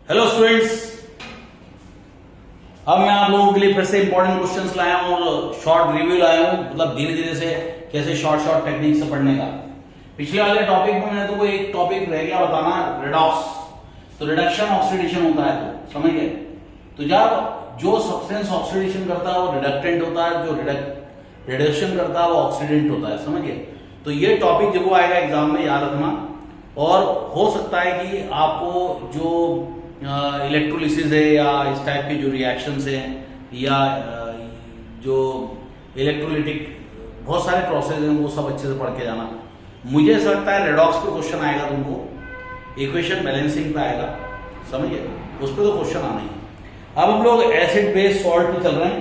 Hello students, अब मैं आप लोगों के लिए फिर से इंपॉर्टेंट क्वेश्चंस लाया हूं और शॉर्ट रिव्यू लाया हूं, मतलब धीरे धीरे से कैसे शॉर्ट टेक्निक से पढ़ने का। पिछले वाले टॉपिक में मैंने तो एक टॉपिक रह गया बताना, रिडॉक्स। तो रिडक्शन ऑक्सीडेशन होता है, तो समझ गए। तो जब जो सब्सटेंस ऑक्सीडेशन करता है वो रिडक्टेंट होता है, जो रिडक्शन करता है वो ऑक्सीडेंट होता है, समझ गए। तो ये टॉपिक जब वो आएगा एग्जाम में याद रखना, और हो सकता है कि आपको जो इलेक्ट्रोलिसिस है या इस टाइप के जो रिएक्शंस हैं या जो इलेक्ट्रोलिटिक बहुत सारे प्रोसेस हैं वो सब अच्छे से पढ़ के जाना। मुझे ऐसा लगता है रेडॉक्स पे क्वेश्चन आएगा तुमको, इक्वेशन बैलेंसिंग पे आएगा, समझिए, उस पर तो क्वेश्चन आना ही। अब हम लोग एसिड बेस सॉल्ट पे चल रहे हैं।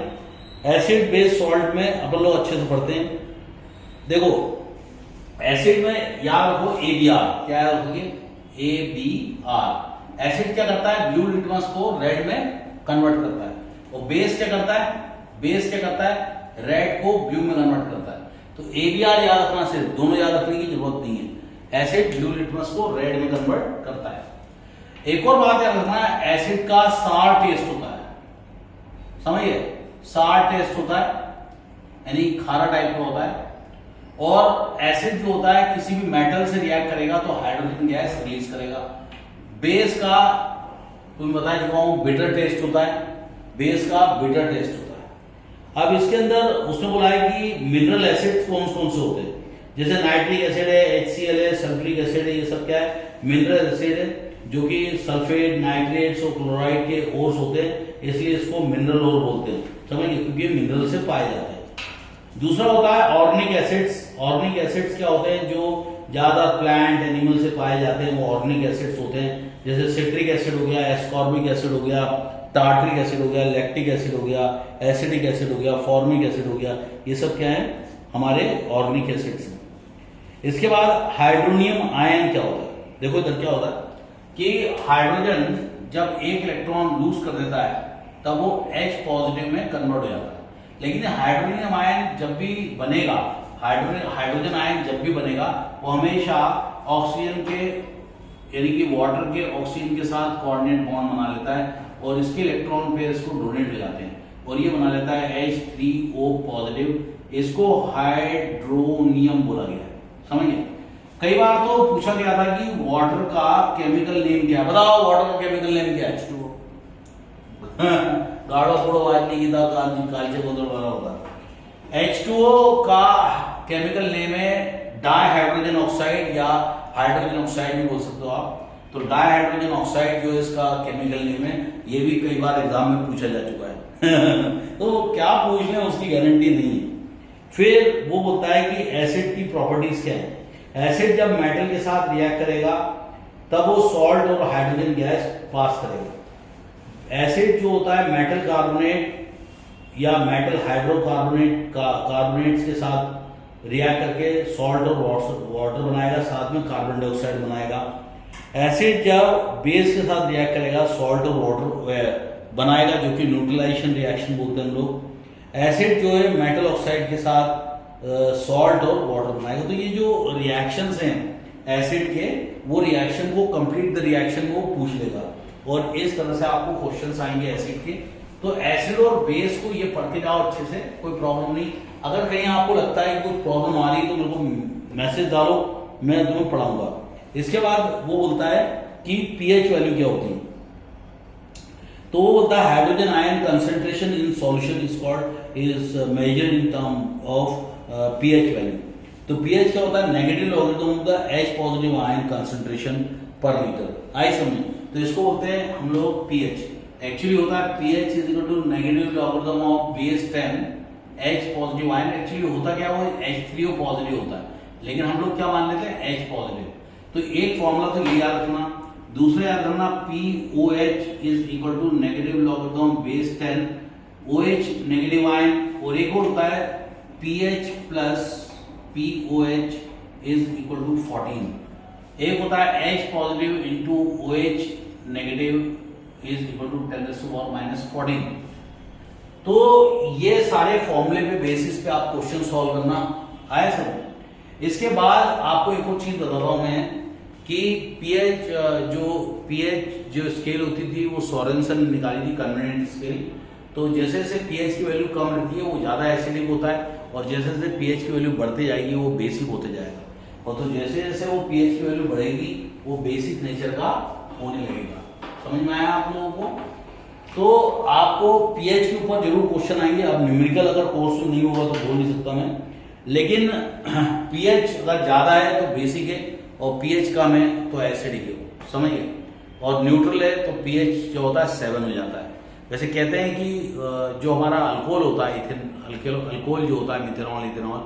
एसिड बेस सॉल्ट में अपन लोग अच्छे से पढ़ते हैं। देखो एसिड में याद रखो ABR, क्या रखोगे ABR। एसिड क्या करता है, ब्लू लिटमस को रेड में कन्वर्ट करता है, और बेस क्या करता है, रेड को ब्लू में कन्वर्ट करता है। तो ABR याद रखना, सिर्फ दोनों याद रखने की जरूरत नहीं है। एसिड ब्लू लिटमस को रेड में कन्वर्ट करता है। एक और बात याद रखना, एसिड का सार टेस्ट होता है, समझिए, सार टेस्ट होता है, यानी खारा टाइप का होता है। और एसिड जो होता है किसी भी मेटल से रिएक्ट करेगा तो हाइड्रोजन गैस रिलीज करेगा। बेस का तुम्हें बता चुका हूं, बिटर टेस्ट होता है, बेस का बिटर टेस्ट होता है। अब इसके अंदर उसने बोला है कि मिनरल एसिड कौन कौन से होते हैं, जैसे नाइट्रिक एसिड है, HCl है, सल्फ्यूरिक एसिड है, ये सब क्या है, मिनरल एसिड है, जो कि सल्फेट, नाइट्रेट्स और क्लोराइड के ओर्स होते हैं, इसलिए इसको मिनरल ओर बोलते हैं, समझिए, क्योंकि मिनरल से पाए जाते हैं। दूसरा होता है ऑर्गेनिक एसिड्स। ऑर्गेनिक एसिड्स क्या होते हैं, जो ज्यादा प्लांट एनिमल से पाए जाते हैं, वो ऑर्गेनिक एसिड्स होते हैं। जैसे सिट्रिक एसिड हो गया, एस्कॉर्बिक एसिड हो गया, टार्ट्रिक एसिड हो गया, लैक्टिक एसिड हो गया, एसिडिक एसिड हो गया, फॉर्मिक एसिड हो गया, ये सब क्या है, हमारे ऑर्गेनिक एसिड्स हैं। इसके बाद हाइड्रोनियम आयन क्या होता है। देखो इधर क्या होता है कि हाइड्रोजन जब एक इलेक्ट्रॉन लूज कर देता है तब वो H पॉजिटिव में कन्वर्ट हो जाता है। लेकिन हाइड्रोनियम आयन जब भी बनेगा, हाइड्रोजन आयन जब भी बनेगा, वो हमेशा ऑक्सीजन के यानी कि वाटर के ऑक्सीजन के साथ कोऑर्डिनेट बॉन्ड बना लेता है, और इसके इलेक्ट्रॉन पेयर इसको डोनेट हो जाते हैं, और ये बना लेता है H3O पॉजिटिव। इसको हाइड्रोनियम बोला गया है, समझिए। कई बार तो पूछा गया था कि वाटर का केमिकल नेम क्या है, बताओ वाटर का केमिकल नेम क्या है, H2O। गाढ़ा थोड़ा वाज नहीं की था, कालचे बोतल वाला होता। H2O का केमिकल नेम है डाइहाइड्रोजन ऑक्साइड, या हाइड्रोजन ऑक्साइड भी बोल सकते हो आप। तो डाइहाइड्रोजन ऑक्साइड जो है इसका केमिकल नेम है, ये भी कई बार एग्जाम में पूछा जा चुका है। तो क्या पूछ लें उसकी गारंटी नहीं है। फिर वो बोलता है कि एसिड की प्रॉपर्टीज क्या है। एसिड जब मेटल के साथ रिएक्ट करेगा तब वो सॉल्ट और हाइड्रोजन गैस पास करेगा। एसिड जो होता है मेटल कार्बोनेट या मेटल हाइड्रोकार्बोनेट कार्बोनेट्स के साथ रिएक्ट करके सॉल्ट और वाटर बनाएगा, साथ में कार्बन डाइऑक्साइड बनाएगा। एसिड जब बेस के साथ रिएक्ट करेगा सॉल्ट और वाटर बनाएगा, जो कि न्यूट्रलाइजेशन रिएक्शन बोलते हैं हम लोग। एसिड जो है मेटल ऑक्साइड के साथ सॉल्ट और वाटर बनाएगा। तो ये जो रिएक्शंस हैं एसिड के, वो रिएक्शन को कंप्लीट द रिएक्शन को पूछ लेगा, और इस तरह से आपको क्वेश्चंस आएंगे एसिड के। तो एसिड और बेस को ये पढ़ते जाओ अच्छे से, कोई प्रॉब्लम नहीं। अगर कहीं आपको लगता है कि कुछ प्रॉब्लम आ रही है तो मेरे को मैसेज डालो, मैं तुम्हें पढ़ाऊंगा। इसके बाद वो बोलता है कि पीएच वैल्यू क्या होती है। तो वो बोलता है hydrogen ion concentration in solution is measured in term of pH value. तो पीएच क्या होता है, negative logarithm of the H positive ion concentration पर लीटर। आई समझ, तो इसको बोलते हैं हम लोग पीएच। एक्चुअली होता है pH is equal to negative logarithm of base 10 H positive ion. Actually होता क्या, वो H3O पॉजिटिव होता है, लेकिन हम लोग क्या मान लेते हैं, H पॉजिटिव। तो एक फॉर्मूला तो ये याद रखना। दूसरा याद रखना, POH is equal to negative logarithm base 10 OH negative ion, और एक होता है PH plus POH is equal to 14। एक होता है H positive into OH negative is equal to 10⁻⁻14। तो ये सारे फॉर्मूले पे बेसिस पे आप क्वेश्चन सॉल्व करना आया सब। इसके बाद आपको एक और चीज बताता हूं मैं कि पीएच जो स्केल होती थी वो सोरेनसन ने निकाली थी, कन्वीनियंट स्केल। तो जैसे जैसे पीएच की वैल्यू कम रहती है वो ज़्यादा एसिडिक होता है, और जैसे जैसे पीएच की वैल्यू बढ़ती जाएगी वो बेसिक होते जाएगा। और तो जैसे जैसे वो पीएच की वैल्यू बढ़ेगी वो बेसिक नेचर का होने लगेगा। समझ में आया आप लोगों को? तो आपको पीएच के ऊपर जरूर क्वेश्चन आएंगे। अब न्यूमेरिकल अगर कोर्स नहीं होगा तो बोल नहीं सकता मैं, लेकिन पीएच अगर ज़्यादा है तो बेसिक है, और पीएच कम है तो एसिडिक है, समझिए। और न्यूट्रल है तो पीएच जो होता है 7 हो जाता है। वैसे कहते हैं कि जो हमारा अल्कोहल होता है, अल्कोहल जो होता है मिथेनॉल, इथेनॉल,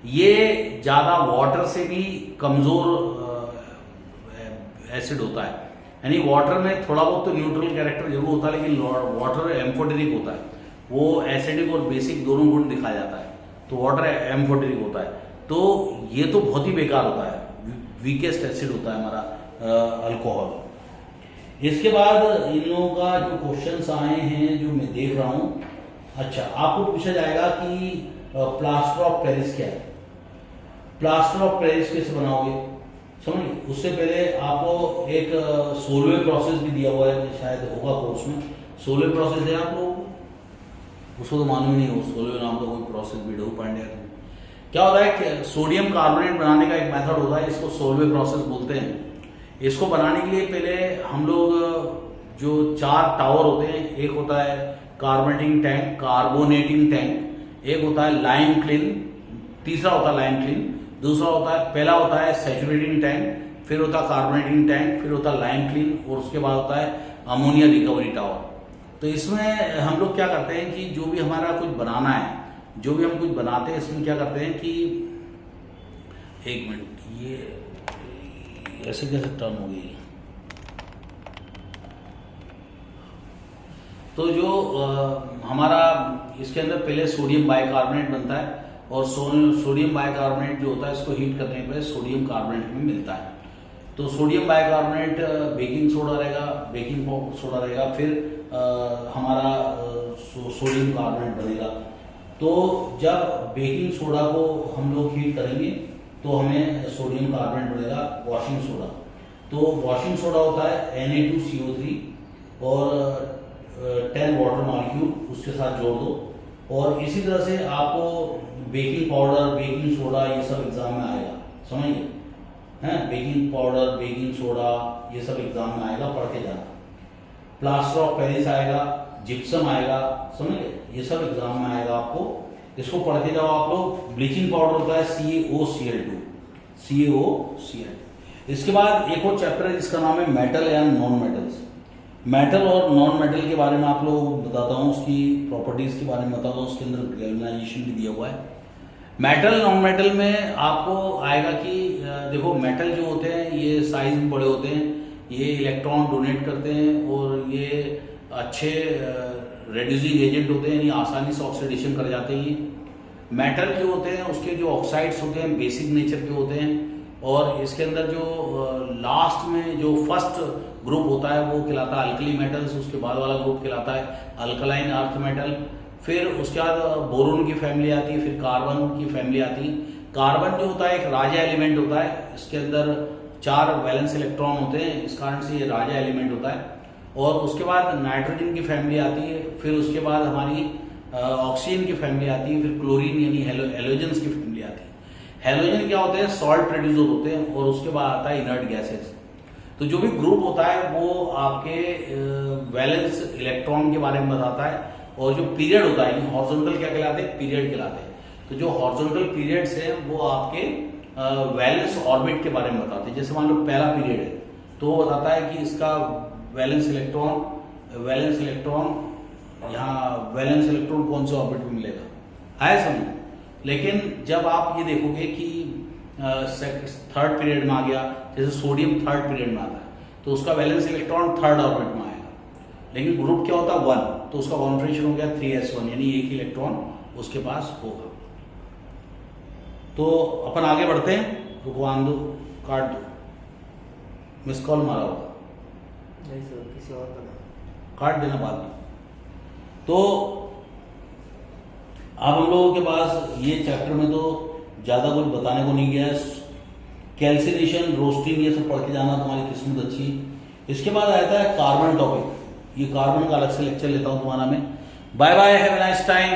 ये ज़्यादा वाटर से भी कमज़ोर एसिड होता है। यानी वाटर में थोड़ा बहुत तो न्यूट्रल कैरेक्टर जरूर होता है, लेकिन वाटर एम्फोटेरिक होता है, वो एसिडिक और बेसिक दोनों गुण दिखाया जाता है, तो वाटर एम्फोटेरिक होता है। तो ये तो बहुत ही बेकार होता है, वीकेस्ट एसिड होता है हमारा अल्कोहल। इसके बाद इन लोगों का जो क्वेश्चंस आए हैं जो मैं देख रहा हूँ, अच्छा आपको पूछा जाएगा कि प्लास्टर ऑफ पेरिस क्या है। प्लास्टर ऑफ पेरिस कैसे बनाओगे, समझिए। उससे पहले आपको एक सोलवे प्रोसेस भी दिया हुआ है, शायद होगा कोर्स में। सोलवे प्रोसेस है आप लोगों को, उसको तो मालूम ही नहीं हो, सोलवे नाम का कोई प्रोसेस भी डो पांड्या। क्या होता है कि सोडियम कार्बोनेट बनाने का एक मेथड होता है, इसको सोलवे प्रोसेस बोलते हैं। इसको बनाने के लिए पहले हम लोग जो 4 टावर होते हैं, एक होता है कार्बोनेटिंग टैंक, कार्बोनेटिंग टैंक, एक होता है लाइम क्लीन, तीसरा होता है लाइम क्लीन, दूसरा होता है, पहला होता है सैचुरेटिंग टैंक, फिर होता है कार्बोनेटिंग टैंक, फिर होता है लाइम क्लीन, और उसके बाद होता है अमोनिया रिकवरी टावर। तो इसमें हम लोग क्या करते हैं कि जो भी हमारा कुछ बनाना है, जो भी हम कुछ बनाते हैं, इसमें क्या करते हैं कि एक मिनट, ये ऐसे कैसे टर्न हो गई। तो जो हमारा इसके अंदर पहले सोडियम बाइकार्बोनेट बनता है, और सोडियम बाइकार्बोनेट जो होता है इसको हीट करने पर सोडियम कार्बोनेट में मिलता है। तो सोडियम बाइकार्बोनेट बेकिंग सोडा रहेगा, बेकिंग सोडा रहेगा, फिर हमारा सोडियम कार्बोनेट बनेगा। तो जब बेकिंग सोडा को हम लोग हीट करेंगे तो हमें सोडियम कार्बोनेट बनेगा, वॉशिंग सोडा। तो वॉशिंग सोडा होता है Na2CO3 और 10 वाटर मॉलिक्यूल उसके साथ जोड़ दो। और इसी तरह से आपको बेकिंग पाउडर, बेकिंग सोडा ये सब एग्जाम में आएगा, समझिए, हैं। बेकिंग पाउडर, बेकिंग सोडा ये सब एग्जाम में आएगा, पढ़ के जाना। प्लास्टर ऑफ पेरिस आएगा, जिप्सम आएगा, समझिए, ये सब एग्जाम में आएगा आपको, इसको पढ़ के जाओ आप लोग। ब्लीचिंग पाउडर होता है CaOCl2, CaOCl। इसके बाद एक और चैप्टर है जिसका नाम है metal and non metals. Metal और नॉन मेटल के बारे में आप लोगों को बताता हूँ, उसकी प्रॉपर्टीज के बारे में बताता हूँ, उसके अंदर गैल्वेनाइजेशन भी दिया हुआ है। मेटल नॉन मेटल में आपको आएगा कि देखो, मेटल जो होते हैं ये साइज में बड़े होते हैं, ये इलेक्ट्रॉन डोनेट करते हैं, और ये अच्छे रेड्यूसिंग एजेंट होते हैं, यानी आसानी से ऑक्सीडेशन कर जाते हैं। मेटल जो होते हैं उसके जो ऑक्साइड्स होते हैं बेसिक नेचर के होते हैं, और इसके अंदर जो लास्ट में जो फर्स्ट ग्रुप होता है वो कहलाता है अल्कली मेटल्स, उसके बाद वाला ग्रुप कहलाता है अल्कलाइन अर्थ मेटल। फिर उसके बाद बोरोन की फैमिली आती है, फिर कार्बन की फैमिली आती है। कार्बन जो होता है एक राजा एलिमेंट होता है, इसके अंदर 4 वैलेंस इलेक्ट्रॉन होते हैं, इस कारण से ये राजा एलिमेंट होता है। और उसके बाद नाइट्रोजन की फैमिली आती है, फिर उसके बाद हमारी ऑक्सीजन की फैमिली आती है, फिर क्लोरीन यानी हेलोजन्स की फैमिली आती है। हेलोजन क्या होते हैं, सॉल्ट प्रोड्यूसर होते हैं, और उसके बाद आता है इनर्ट गैसेस। तो जो भी ग्रुप होता है वो आपके वैलेंस इलेक्ट्रॉन के बारे में बताता है, और जो पीरियड होता है हॉरिजॉन्टल क्या कहलाते हैं, पीरियड कहलाते हैं। तो जो हॉरिजॉन्टल पीरियड्स हैं वो आपके वैलेंस ऑर्बिट के बारे में बताते हैं। जैसे मान लो पहला पीरियड है तो वो बताता है कि इसका वैलेंस इलेक्ट्रॉन कौन से ऑर्बिट में मिलेगा, है समझ। लेकिन जब आप ये देखोगे कि थर्ड पीरियड में आ गया, जैसे सोडियम थर्ड पीरियड में आता है तो उसका वैलेंस इलेक्ट्रॉन थर्ड ऑर्बिट में आएगा, लेकिन ग्रुप क्या होता है 1, तो उसका कॉन्फिगरेशन हो गया 3s1, यानी एक इलेक्ट्रॉन उसके पास होगा। तो अपन आगे बढ़ते हैं, रुकवान दो, काट दो, मिस कॉल मारा होगा, नहीं सर किसी और का काट देना बाद में। तो अब हम लोगों के पास ये चैप्टर में तो ज़्यादा कुछ बताने को नहीं गया है। कैल्सिनेशन, रोस्टिंग ये सब पढ़ के जाना, तुम्हारी किस्मत अच्छी। इसके बाद आता है कार्बन टॉपिक। ये कार्बन का अलग से लेक्चर लेता हूं तुम्हारा मैं। Bye bye, have a nice time.